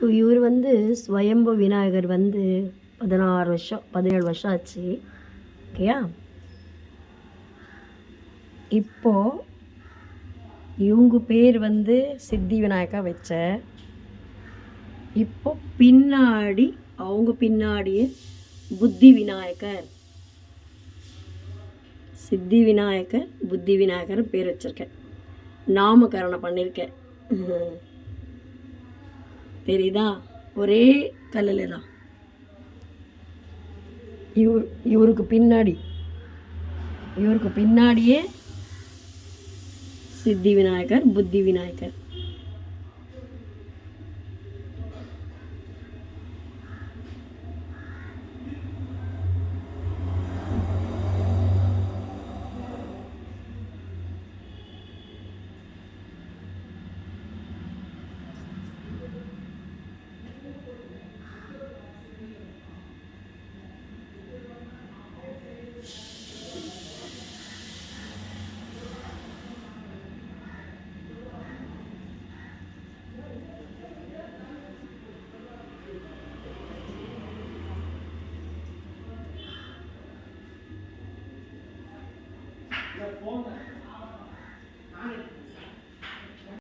இவர் வந்து ஸ்வயம்பு விநாயகர் வந்து 16 வருஷம் 17 வருஷம் ஆச்சு. ஓகேயா? இப்போ இவங்க பேர் வந்து சித்தி விநாயகா வச்ச. இப்போ பின்னாடி அவங்க பின்னாடியே புத்தி விநாயகர், சித்தி விநாயகர், புத்தி விநாயகர் பேர் வச்சிருக்கேன். நாமகரணம் பண்ணியிருக்கேன். தெரியுதா? ஒரே கல்லில் தான். இவருக்கு பின்னாடியே சித்தி விநாயகர், புத்தி விநாயகர்.